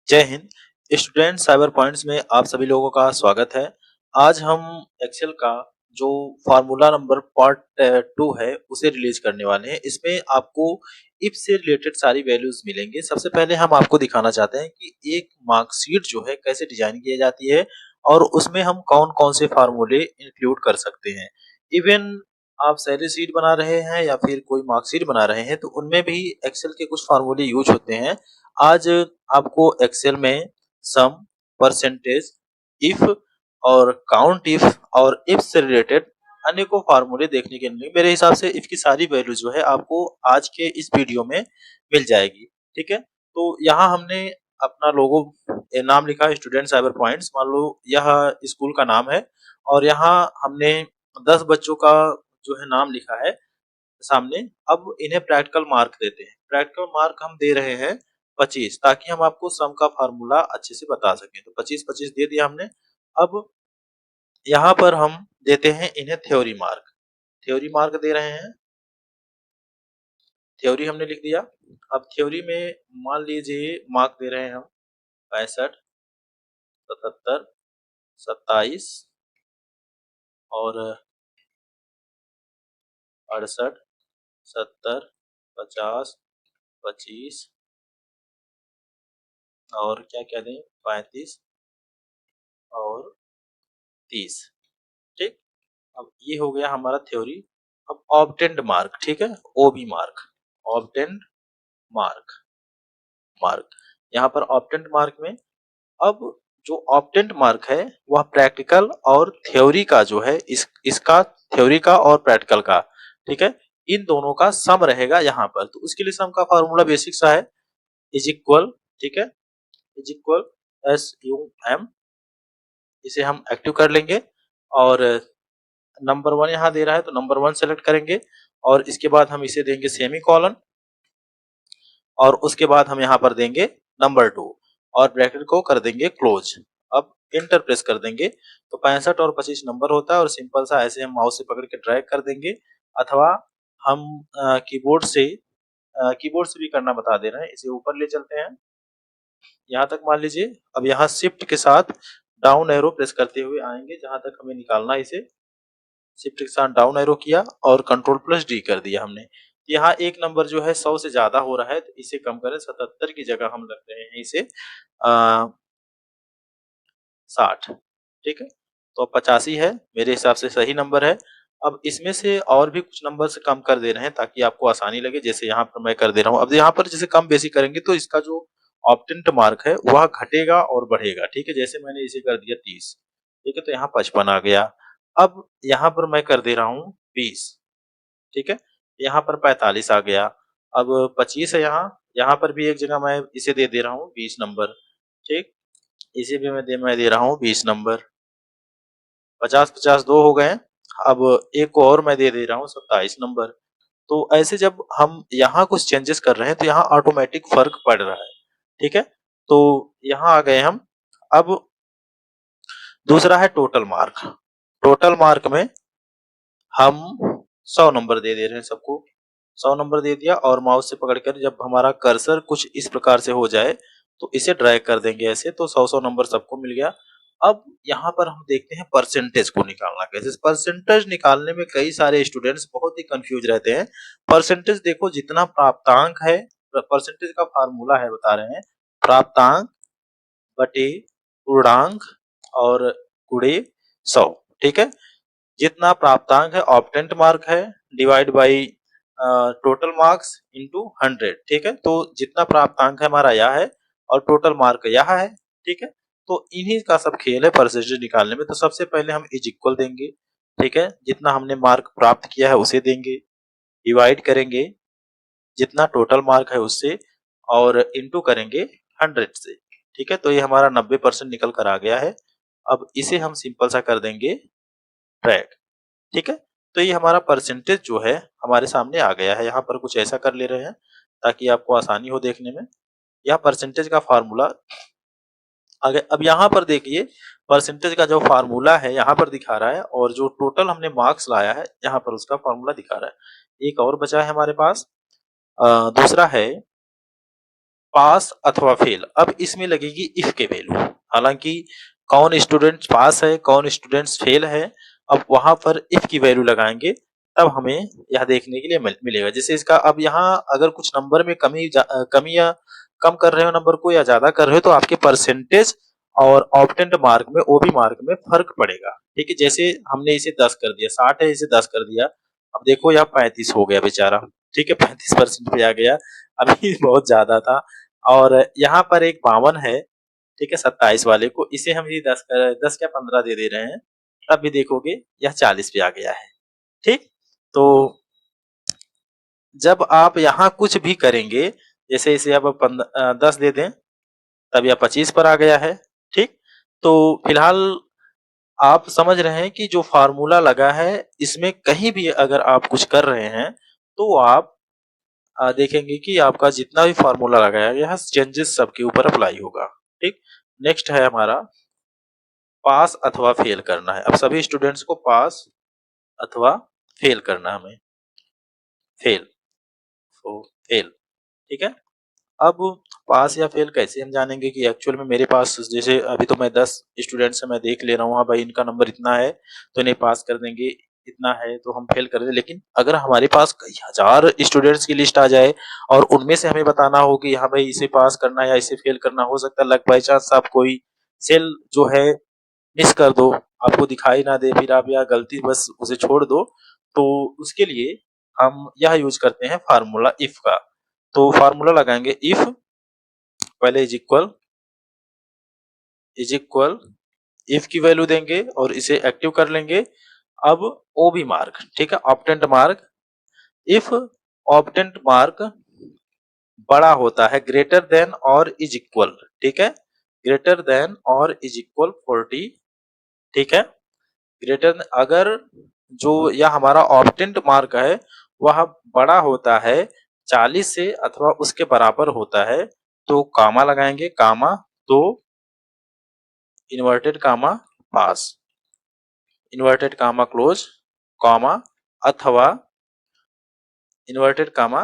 जय Hind. Student cyber points में आप सभी लोगों का स्वागत है। आज हम एक्सेल का जो फार्मूला नंबर पार्ट 2 है उसे रिलीज करने वाले हैं। इसमें आपको इफ से रिलेटेड सारी वैल्यूज मिलेंगे। सबसे पहले हम आपको दिखाना चाहते हैं कि एक मार्कशीट जो है कैसे डिजाइन की जाती है और उसमें हम कौन कौन से फार्मूले इंक्लूड कर सकते हैं। इवन आप सैलरी शीट बना रहे हैं या फिर कोई मार्कशीट बना रहे हैं तो उनमें भी एक्सेल के कुछ फार्मूले यूज होते हैं। आज आपको एक्सेल में सम, परसेंटेज, इफ और काउंट इफ और इफ से रिलेटेड अनेकों फार्मूले देखने के लिए मेरे हिसाब से इफ की सारी वैल्यू जो है आपको आज के इस वीडियो में मिल जाएगी। ठीक है, तो यहाँ हमने अपना लोगो नाम लिखा है स्टूडेंट साइबर पॉइंट्स। मान लो यह स्कूल का नाम है और यहाँ हमने 10 बच्चों का जो है नाम लिखा है सामने। अब इन्हें प्रैक्टिकल मार्क देते हैं। प्रैक्टिकल मार्क हम दे रहे हैं 25, ताकि हम आपको सम का फार्मूला अच्छे से बता सकें। तो 25-25 दे दिया हमने। अब यहाँ पर हम देते हैं इन्हें थ्योरी मार्क। थ्योरी मार्क दे रहे हैं, थ्योरी हमने लिख दिया। अब थ्योरी में मान लीजिए मार्क दे रहे हैं हम 65, 77, 27 और 68, 70, 50, 25 और क्या क्या दें, 35 और 30। ठीक, अब ये हो गया हमारा थ्योरी। अब ऑब्टेंड मार्क, ठीक है, ओबी मार्क, ऑब्टेंड मार्क, मार्क यहाँ पर ऑब्टेंड मार्क में अब जो ऑब्टेंड मार्क है वह प्रैक्टिकल और थ्योरी का जो है इसका थ्योरी का और प्रैक्टिकल का, ठीक है, इन दोनों का सम रहेगा यहाँ पर। तो उसके लिए सम का फॉर्मूला बेसिक सा है, इज इक्वल, ठीक है, is equal S U M. इसे हम एक्टिव कर लेंगे और नंबर 1 यहाँ दे रहा है तो नंबर 1 सेलेक्ट करेंगे और इसके बाद हम इसे देंगे सेमी कॉलन और उसके बाद हम यहाँ पर देंगे नंबर 2 और ब्रैकेट को कर देंगे क्लोज। अब इंटर प्रेस कर देंगे तो 65 और 25 नंबर होता है और सिंपल सा ऐसे हम माउस से पकड़ के ड्रैग कर देंगे, अथवा हम कीबोर्ड से भी करना बता दे रहे हैं। इसे ऊपर ले चलते हैं यहाँ तक मान लीजिए। अब यहाँ शिफ्ट के साथ डाउन एरो प्रेस करते हुए आएंगे जहां तक हमें निकालना है। इसे शिफ्ट के साथ डाउन एरो किया और कंट्रोल प्लस डी कर दिया हमने। यहाँ एक नंबर जो है 100 से ज्यादा हो रहा है तो इसे कम करें, 77 की जगह हम रख रहे हैं इसे 60। ठीक है, तो 85 है, मेरे हिसाब से सही नंबर है। अब इसमें से और भी कुछ नंबर से कम कर दे रहे हैं ताकि आपको आसानी लगे। जैसे यहाँ पर मैं कर दे रहा हूँ। अब यहाँ पर जैसे कम बेसी करेंगे तो इसका जो ऑप्टेंट मार्क है वह घटेगा और बढ़ेगा। ठीक है, जैसे मैंने इसे कर दिया 30, ठीक है, तो यहाँ 55 आ गया। अब यहाँ पर मैं कर दे रहा हूँ 20, ठीक है, यहाँ पर 45 आ गया। अब 25 है यहाँ, यहाँ पर भी एक जगह मैं इसे दे दे रहा हूँ 20 नंबर। ठीक, इसे भी मैं दे रहा हूँ 20 नंबर। 50-50 दो हो गए। अब एक को और मैं दे दे रहा हूँ 27 नंबर। तो ऐसे जब हम यहाँ कुछ चेंजेस कर रहे हैं तो यहाँ ऑटोमेटिक फर्क पड़ रहा है। ठीक है, तो यहाँ आ गए हम। अब दूसरा है टोटल मार्क। टोटल मार्क में हम 100 नंबर दे रहे हैं सबको। 100 नंबर दे दिया और माउस से पकड़कर जब हमारा कर्सर कुछ इस प्रकार से हो जाए तो इसे ड्रैग कर देंगे ऐसे, तो 100 नंबर सबको मिल गया। अब यहाँ पर हम देखते हैं परसेंटेज को निकालना कैसे। परसेंटेज निकालने में कई सारे स्टूडेंट्स बहुत ही कंफ्यूज रहते हैं। परसेंटेज देखो, जितना प्राप्तांक है, परसेंटेज का फार्मूला है बता रहे हैं, प्राप्तांक बटे पूर्णांक और गुणे 100। ठीक है, जितना प्राप्तांक है ऑप्टेंट मार्क है divide by total marks into 100। ठीक है, तो जितना प्राप्तांक है हमारा यह है और टोटल मार्क यह है। ठीक है, तो इन्हीं का सब खेल है परसेंटेज निकालने में। तो सबसे पहले हम इज इक्वल देंगे, ठीक है, जितना हमने मार्क प्राप्त किया है उसे देंगे, डिवाइड करेंगे जितना टोटल मार्क है उससे और इनटू करेंगे 100 से। ठीक है, तो ये हमारा 90% निकल कर आ गया है। अब इसे हम सिंपल सा कर देंगे ट्रैक। ठीक है, तो ये हमारा परसेंटेज जो है हमारे सामने आ गया है। यहाँ पर कुछ ऐसा कर ले रहे हैं ताकि आपको आसानी हो देखने में। यह परसेंटेज का फार्मूला आगे। अब यहाँ पर देखिए परसेंटेज का जो फार्मूला है यहाँ पर दिखा रहा है और जो टोटल हमने मार्क्स लाया है यहाँ पर उसका फार्मूला दिखा रहा है। एक और बचा है हमारे पास, दूसरा है पास अथवा फेल। अब इसमें लगेगी इफ के वैल्यू, हालांकि कौन स्टूडेंट पास है कौन स्टूडेंट्स फेल है, अब वहां पर इफ की वैल्यू लगाएंगे तब हमें यह देखने के लिए मिलेगा। जैसे इसका अब यहाँ अगर कुछ नंबर में कमी या कम कर रहे हो नंबर को या ज्यादा कर रहे हो तो आपके परसेंटेज और ऑप्टेंड मार्क में ओबी मार्क में फर्क पड़ेगा। ठीक है, जैसे हमने इसे 10 कर दिया, 60 है इसे 10 कर दिया, अब देखो यहाँ 35 हो गया बेचारा। ठीक है, 35% पे आ गया, अभी बहुत ज्यादा था। और यहाँ पर एक 52 है, ठीक है, 27 वाले को इसे हम ये 10 क्या 15 दे दे रहे हैं, तब भी देखोगे यह 40 पे आ गया है। ठीक, तो जब आप यहाँ कुछ भी करेंगे, जैसे इसे अब 10 दे दें तब यह 25 पर आ गया है। ठीक, तो फिलहाल आप समझ रहे हैं कि जो फार्मूला लगा है इसमें कहीं भी अगर आप कुछ कर रहे हैं तो आप देखेंगे कि आपका जितना भी फार्मूला लगाया गया है चेंजेस सबके ऊपर अप्लाई होगा। ठीक, नेक्स्ट है हमारा पास अथवा फेल करना है। अब सभी स्टूडेंट्स को पास अथवा फेल करना है हमें, फेल, तो फेल। ठीक है, अब पास या फेल कैसे हम जानेंगे कि एक्चुअल में मेरे पास जैसे अभी तो मैं 10 स्टूडेंट्स से मैं देख ले रहा हूँ, हाँ भाई इनका नंबर इतना है तो इन्हें पास कर देंगे, इतना है तो हम फेल कर देंगे। लेकिन अगर हमारे पास कई हजार स्टूडेंट्स की लिस्ट आ जाए और उनमें से हमें बताना हो कि हाँ भाई इसे पास करना है या इसे फेल करना, हो सकता है लक बाई चांस आप कोई सेल जो है मिस कर दो, आपको दिखाई ना दे, फिर आप या गलती बस उसे छोड़ दो, तो उसके लिए हम यह यूज करते हैं फार्मूला इफ का। तो फार्मूला लगाएंगे इफ, पहले इज इक्वल इफ की वैल्यू देंगे और इसे एक्टिव कर लेंगे। अब ओबी मार्क, ठीक है, ऑप्टेंट मार्क, इफ ऑप्टेंट मार्क बड़ा होता है ग्रेटर देन और इज इक्वल, ठीक है, ग्रेटर देन और इज इक्वल 40, ठीक है, ग्रेटर अगर जो यह हमारा ऑप्टेंट मार्क है वह बड़ा होता है 40 से अथवा उसके बराबर होता है तो कामा लगाएंगे, कामा, तो इन्वर्टेड कामा पास, इन्वर्टेड कामा क्लोज, कॉमा, अथवा इन्वर्टेड कामा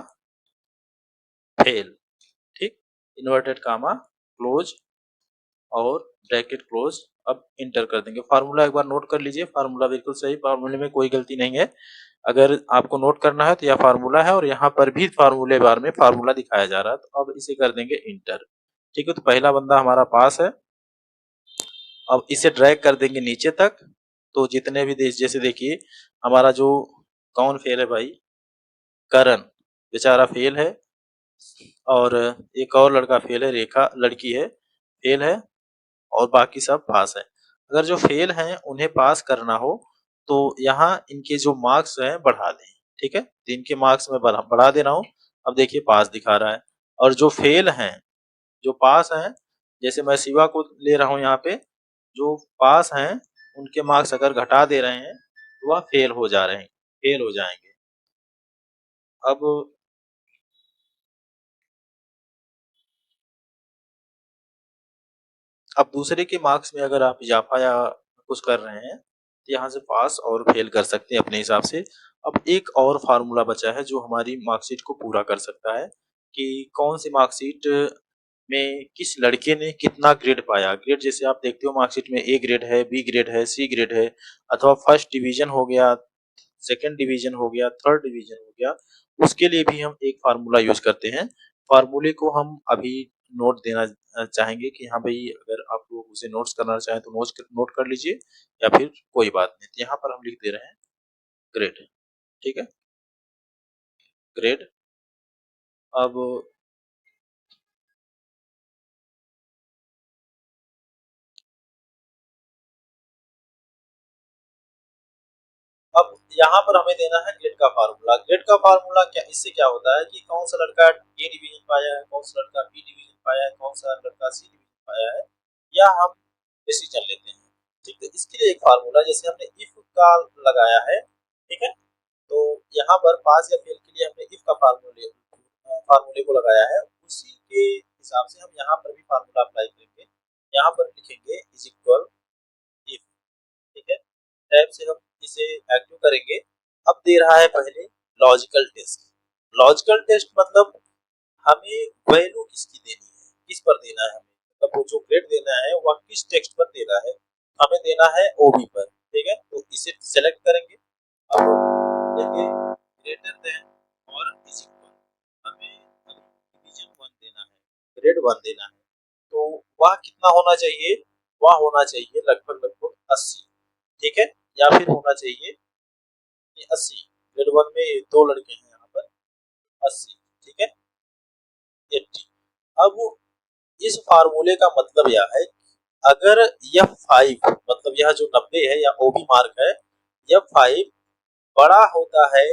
फेल। ठीक, इन्वर्टेड कामा क्लोज और ब्रैकेट क्लोज। अब इंटर कर देंगे। फार्मूला एक बार नोट कर लीजिए, फार्मूला बिल्कुल सही, फार्मूले में कोई गलती नहीं है। अगर आपको नोट करना है तो यह फार्मूला है और यहाँ पर भी फार्मूले बार में फार्मूला दिखाया जा रहा है, तो अब इसे कर देंगे इंटर। ठीक है, तो पहला बंदा हमारा पास है। अब इसे ड्रैग कर देंगे नीचे तक, तो जितने भी देश, जैसे देखिए हमारा जो कौन फेल है भाई, करण बेचारा फेल है, और एक और लड़का फेल है, रेखा लड़की है फेल है, और बाकी सब पास है। अगर जो फेल हैं उन्हें पास करना हो तो यहाँ इनके जो मार्क्स हैं बढ़ा दें। ठीक है, तो इनके मार्क्स में बढ़ा दे रहा हूँ। अब देखिए पास दिखा रहा है, और जो फेल हैं जो पास हैं, जैसे मैं शिवा को ले रहा हूँ यहाँ पे, जो पास हैं उनके मार्क्स अगर घटा दे रहे हैं तो वह फेल हो जा रहे हैं, फेल हो जाएंगे। अब दूसरे के मार्क्स में अगर आप इजाफा या कुछ कर रहे हैं तो यहाँ से पास और फेल कर सकते हैं अपने हिसाब से। अब एक और फार्मूला बचा है जो हमारी मार्कशीट को पूरा कर सकता है कि कौन सी मार्कशीट में किस लड़के ने कितना ग्रेड पाया। ग्रेड जैसे आप देखते हो मार्कशीट में ए ग्रेड है, बी ग्रेड है, सी ग्रेड है, अथवा फर्स्ट डिवीजन हो गया, सेकंड डिवीजन हो गया, थर्ड डिवीजन हो गया, उसके लिए भी हम एक फार्मूला यूज करते हैं। फार्मूले को हम अभी नोट देना चाहेंगे कि हाँ भाई अगर आप लोग उसे नोट्स करना चाहें तो नोट कर लीजिए, या फिर कोई बात नहीं। तो यहाँ पर हम लिख दे रहे हैं ग्रेड। ठीक है, ग्रेड। अब यहाँ पर हमें देना है ग्रेड का फार्मूला। ग्रेड का फार्मूला क्या, इससे क्या होता है कि कौन सा लड़का ए डिवीजन पाया है, कौन सा लड़का बी डिवीजन पाया है, कौन सा लड़का सी डिवीजन पाया है, या हम डिसीजन लेते हैं। ठीक है, इसके लिए एक फार्मूला जैसे हमने इफ का लगाया है, ठीक है, तो यहाँ पर पास या फेल के लिए हमने इफ का फार्मूले को लगाया है, उसी के हिसाब से हम यहाँ पर भी फार्मूला अप्लाई करेंगे। यहाँ पर लिखेंगे इज इक्वल इफ, ठीक है, टैब से हम इसे एक्टिव करेंगे। अब दे रहा है पहले लॉजिकल टेस्ट। लॉजिकल टेस्ट मतलब हमें वैल्यू किसकी देनी है, किस पर देना है हमें, मतलब वो जो ग्रेड देना है वह किस टेक्स्ट पर देना है, हमें देना है ओबी पर, ठीक है। तो इसे सेलेक्ट करेंगे, अब देखिए ग्रेटर देन और इज इक्वल, हमें डिवीजन 1 देना है, ग्रेड 1 देना है, तो वह कितना होना चाहिए, वह होना चाहिए लगभग लगभग 80, ठीक है, या फिर होना चाहिए 80, ग्रेड 1 में दो लड़के हैं यहाँ पर 80, ठीक है 80। अब इस फार्मूले का मतलब यह है अगर यह 5 मतलब यह जो 90 है या ओबी मार्क है, यह 5 बड़ा होता है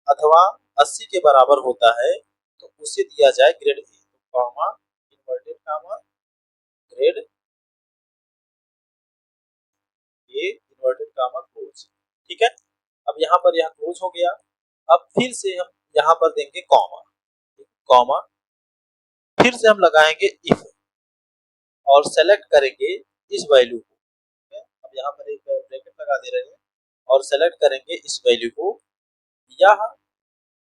अथवा 80 के बराबर होता है तो उसे दिया जाए ग्रेड ए, तो comma inverted comma grade A inverted comma close, ठीक है। अब यहाँ पर यह क्लोज हो गया, अब फिर से हम यहाँ पर देंगे कॉमा, कॉमा फिर से हम लगाएंगे इफ और सेलेक्ट करेंगे इस वैल्यू को, ठीक है। अब यहाँ पर एक ब्रैकेट लगा दे रहे हैं और सेलेक्ट करेंगे इस वैल्यू को, यह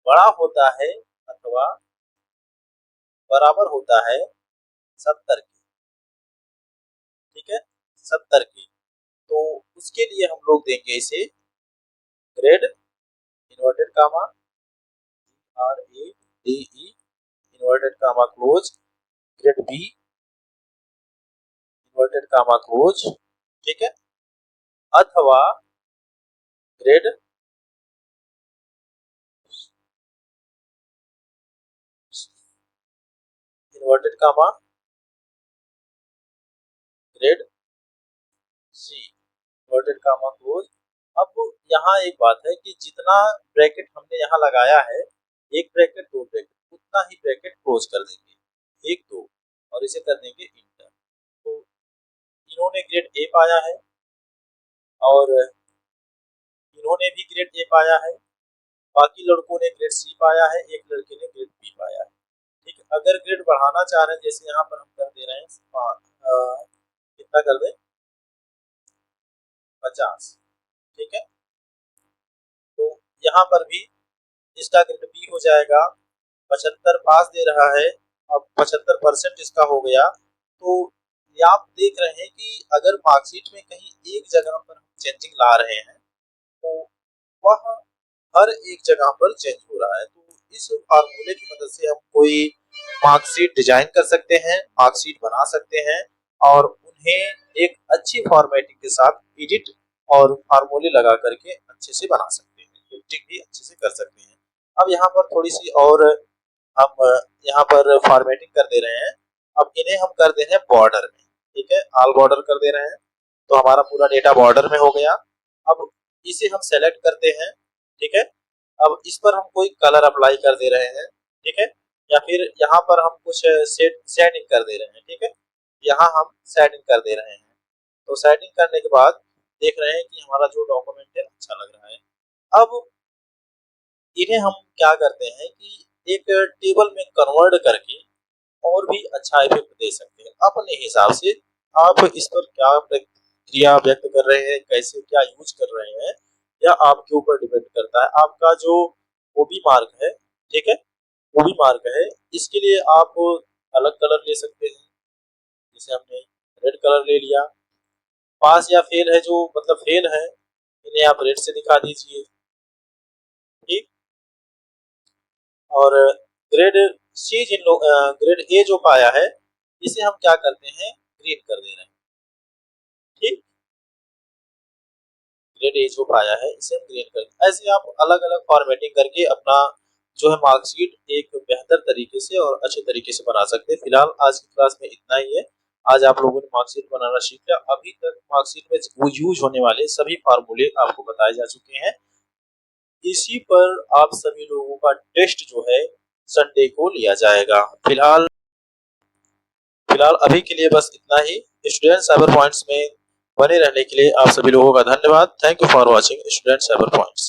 बड़ा होता है अथवा बराबर होता है 70 के, ठीक है 70 के, तो उसके लिए हम लोग देंगे इसे grade inverted comma R A D E inverted comma close grade B inverted comma close, ठीक है, अथवा grade inverted comma grade C inverted comma close. अब यहाँ एक बात है कि जितना ब्रैकेट हमने यहाँ लगाया है, एक ब्रैकेट दो ब्रैकेट, उतना ही ब्रैकेट क्लोज कर देंगे, एक दो, और इसे कर देंगे इंटर। तो इन्होंने ग्रेड ए पाया है और इन्होंने भी ग्रेड ए पाया है, बाकी लड़कों ने ग्रेड सी पाया है, एक लड़के ने ग्रेड बी पाया है, ठीक है। अगर ग्रेड बढ़ाना चाह रहे हैं जैसे यहाँ पर हम कर दे रहे हैं कितना कर दे 50, ठीक है, तो यहाँ पर भी इसका ग्रेड बी हो जाएगा, 75 पास दे रहा है, अब 75% इसका हो गया। तो ये आप देख रहे हैं कि अगर मार्कशीट में कहीं एक जगह पर हम चेंजिंग ला रहे हैं तो वह हर एक जगह पर चेंज हो रहा है। तो इस फार्मूले की मदद से हम कोई मार्कशीट डिजाइन कर सकते हैं, मार्कशीट बना सकते हैं और उन्हें एक अच्छी फॉर्मेटिंग के साथ एडिट और फार्मूले लगा करके अच्छे से बना सकते हैं, एडिटिंग भी अच्छे से कर सकते हैं। अब यहाँ पर थोड़ी सी और हम यहाँ पर फॉर्मेटिंग कर दे रहे हैं, अब इन्हें हम कर दे रहे हैं बॉर्डर में, ठीक है, ऑल बॉर्डर कर दे रहे हैं, तो हमारा पूरा डेटा बॉर्डर में हो गया। अब इसे हम सेलेक्ट करते हैं, ठीक है, अब इस पर हम कोई कलर अप्लाई कर दे रहे हैं, ठीक है, या फिर यहाँ पर हम कुछ शेडिंग कर दे रहे हैं, ठीक है, यहाँ हम शेडिंग कर दे रहे हैं। तो शेडिंग करने के बाद देख रहे हैं कि हमारा जो डॉक्यूमेंट है अच्छा लग रहा है। अब इन्हें हम क्या करते हैं कि एक टेबल में कन्वर्ट करके और भी अच्छा इफेक्ट दे सकते हैं अपने हिसाब से। आप इस पर क्या प्रतिक्रिया व्यक्त कर रहे हैं, कैसे क्या यूज कर रहे हैं, या आपके ऊपर डिपेंड करता है। आपका जो ओबी मार्क है, ठीक है, ओबी मार्क है, इसके लिए आप अलग कलर ले सकते हैं, जैसे हमने रेड कलर ले लिया। पास या फेल है, जो मतलब फेल है, इन्हें आप रेड से दिखा दीजिए, ठीक। और ग्रेड सी जिन लोग ग्रेड ए जो पाया है, इसे हम क्या करते हैं ग्रीन कर दे रहे हैं, ठीक, ग्रेड ए जो पाया है इसे हम ग्रीन कर। ऐसे आप अलग अलग फॉर्मेटिंग करके अपना जो है मार्कशीट एक बेहतर तरीके से और अच्छे तरीके से बना सकते हैं। फिलहाल आज की क्लास में इतना ही है। आज आप लोगों ने मार्कशीट बनाना सीख लिया। अभी तक मार्कशीट में यूज होने वाले सभी फार्मूले आपको बताए जा चुके हैं। इसी पर आप सभी लोगों का टेस्ट जो है संडे को लिया जाएगा। फिलहाल फिलहाल अभी के लिए बस इतना ही। स्टूडेंट साइबर पॉइंट्स में बने रहने के लिए आप सभी लोगों का धन्यवाद। Thank you for watching student cyber points.